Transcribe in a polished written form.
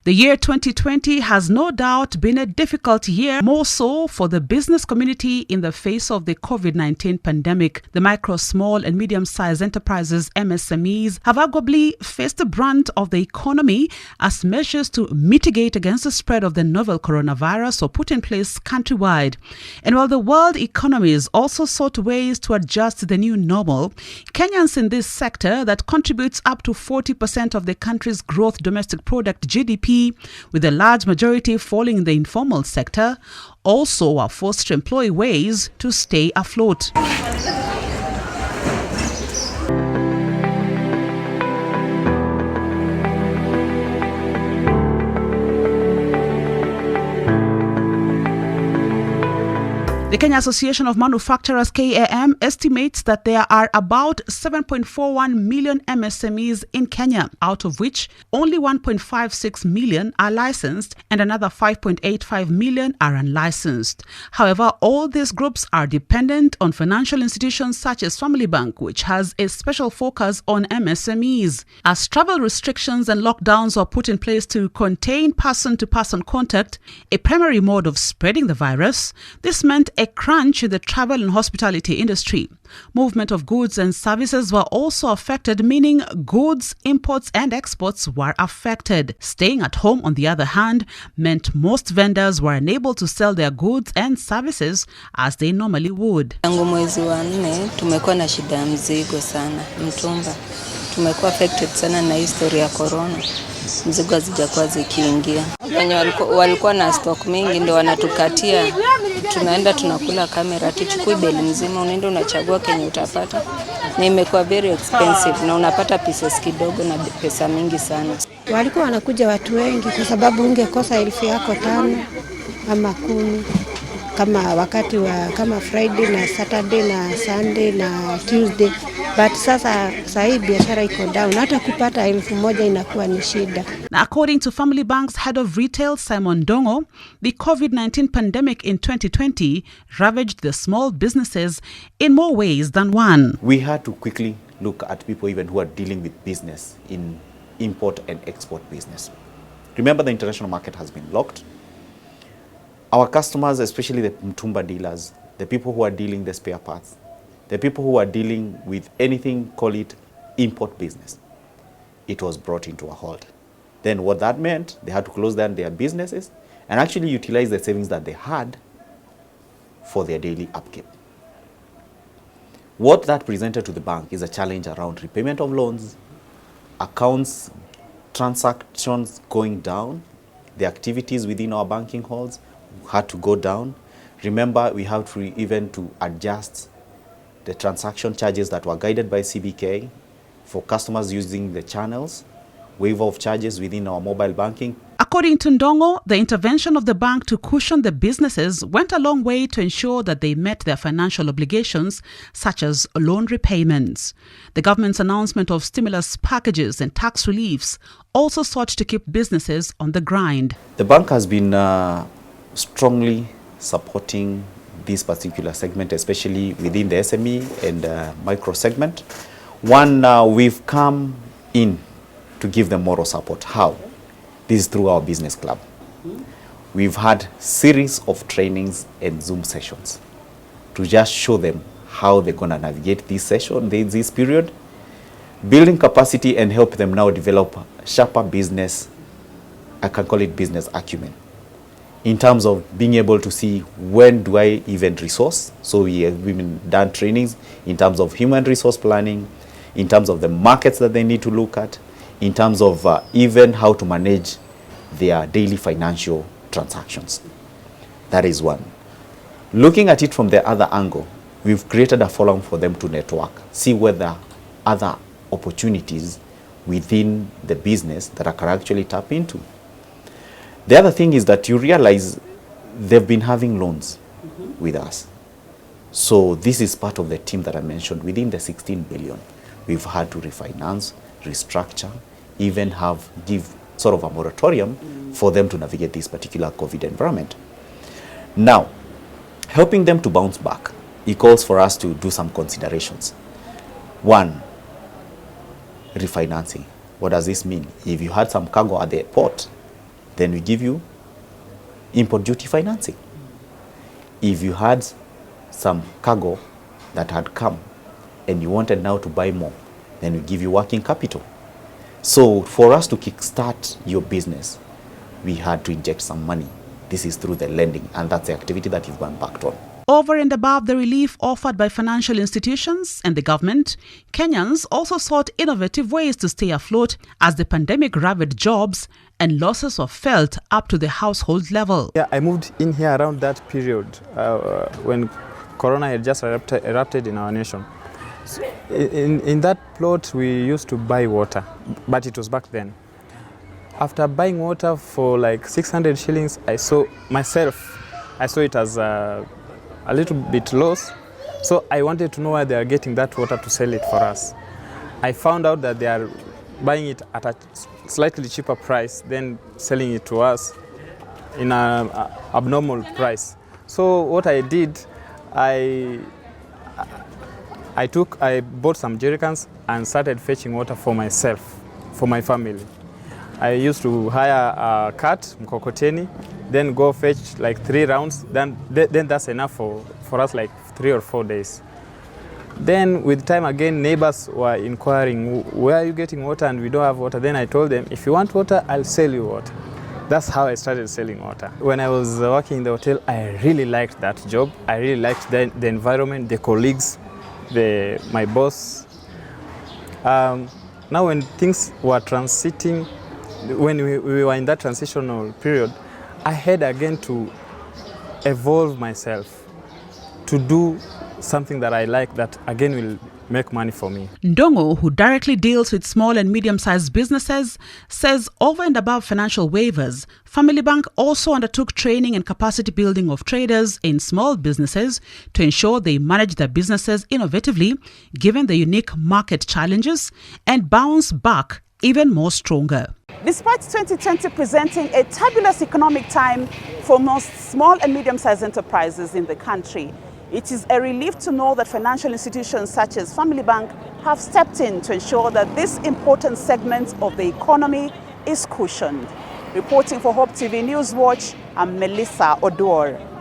The year 2020 has no doubt been a difficult year, more so for the business community in the face of the COVID-19 pandemic. The micro, small and medium-sized enterprises, MSMEs, have arguably faced the brunt of the economy as measures to mitigate against the spread of the novel coronavirus were put in place countrywide. And while the world economies also sought ways to adjust to the new normal, Kenyans in this sector that contributes up to 40% of the country's gross domestic product GDP, with a large majority falling in the informal sector, also are forced to employ ways to stay afloat. The Kenya Association of Manufacturers, KAM, estimates that there are about 7.41 million MSMEs in Kenya, out of which only 1.56 million are licensed and another 5.85 million are unlicensed. However, all these groups are dependent on financial institutions such as Family Bank, which has a special focus on MSMEs. As travel restrictions and lockdowns were put in place to contain person-to-person contact, a primary mode of spreading the virus, this meant a crunch in the travel and hospitality industry. Movement of goods and services were also affected, meaning goods, imports and exports were affected. Staying at home, on the other hand, meant most vendors were unable to sell their goods and services as they normally would. Tangu mwezi wa 4 tumekuwa na shida ya mzigo sana, mtumba. Tumekuwa affected sana na historia ya corona. Mzigo hazijakuwa zikiingia. Wenye walikuwa na stock mingi ndio wanatukatia. Tunaenda tunakula kamera, tuchukui beli nzima, unaenda unachagua kenye utapata. Na imekuwa very expensive na unapata pieces kidogo na pesa mingi sana. Walikuwa wanakuja watu wengi kwa sababu ungekosa 1000 yako 5 ama 10 kama wakati wa kama Friday na Saturday na Sunday na Tuesday. But sasa hii biashara iko down, hata kupata 1000 inakuwa ni shida. According to Family Bank's head of retail, Simon Dongo, the COVID-19 pandemic in 2020 ravaged the small businesses in more ways than one. We had to quickly look at people even who are dealing with business in import and export business. Remember, the international market has been locked. Our customers, especially the mtumba dealers, the people who are dealing the spare parts, the people who are dealing with anything, call it import business, it was brought into a halt. Then what that meant, they had to close down their businesses and actually utilize the savings that they had for their daily upkeep. What that presented to the bank is a challenge around repayment of loans, accounts, transactions going down, the activities within our banking halls had to go down. Remember, we have to even to adjust the transaction charges that were guided by CBK for customers using the channels, waiver of charges within our mobile banking. According to Ndongo, the intervention of the bank to cushion the businesses went a long way to ensure that they met their financial obligations, such as loan repayments. The government's announcement of stimulus packages and tax reliefs also sought to keep businesses on the grind. The bank has been strongly supporting this particular segment, especially within the SME and micro segment. One, we've come in to give them moral support. How? This is through our business club. We've had series of trainings and Zoom sessions to just show them how they're going to navigate this session, this period, building capacity and help them now develop sharper business, I can call it business acumen, in terms of being able to see when do I even resource. So we've done trainings in terms of human resource planning, in terms of the markets that they need to look at, in terms of even how to manage their daily financial transactions. That is one. Looking at it from the other angle, we've created a forum for them to network, see whether other opportunities within the business that I can actually tap into. The other thing is that you realize they've been having loans with us. So this is part of the team that I mentioned. Within the 16 billion, we've had to refinance, restructure, even give sort of a moratorium for them to navigate this particular COVID environment. Now, helping them to bounce back, it calls for us to do some considerations. One, refinancing. What does this mean? If you had some cargo at the port then we give you import duty financing. If you had some cargo that had come and you wanted now to buy more, then we give you working capital. So for us to kickstart your business, we had to inject some money. This is through the lending, and that's the activity that you've gone back on. Over and above the relief offered by financial institutions and the government, Kenyans also sought innovative ways to stay afloat as the pandemic ravaged jobs and losses were felt up to the household level. Yeah, I moved in here around that period when Corona had just erupted in our nation. So in that plot, we used to buy water, but it was back then. After buying water for like 600 shillings, I saw it as a little bit loss. So I wanted to know why they are getting that water to sell it for us. I found out that they are buying it at a slightly cheaper price than selling it to us in an abnormal price. So what I did, I bought some jerrycans and started fetching water for myself, for my family. I used to hire a cart, mkokoteni, then go fetch like 3 rounds. Then that's enough for us, like 3 or 4 days. Then with time again, neighbors were inquiring, where are you getting water? And we don't have water. Then I told them, if you want water, I'll sell you water. That's how I started selling water. When I was working in the hotel, I really liked that job. I really liked the environment, the colleagues, my boss. Now when things were transiting, when we were in that transitional period, I had again to evolve myself to do something that I like that again will make money for me. Ndongo, who directly deals with small and medium-sized businesses, says over and above financial waivers, Family Bank also undertook training and capacity building of traders in small businesses to ensure they manage their businesses innovatively, given the unique market challenges, and bounce back even more stronger. Despite 2020 presenting a turbulent economic time for most small and medium-sized enterprises in the country, it is a relief to know that financial institutions such as Family Bank have stepped in to ensure that this important segment of the economy is cushioned. Reporting for Hope TV News Watch, I'm Melissa Odor.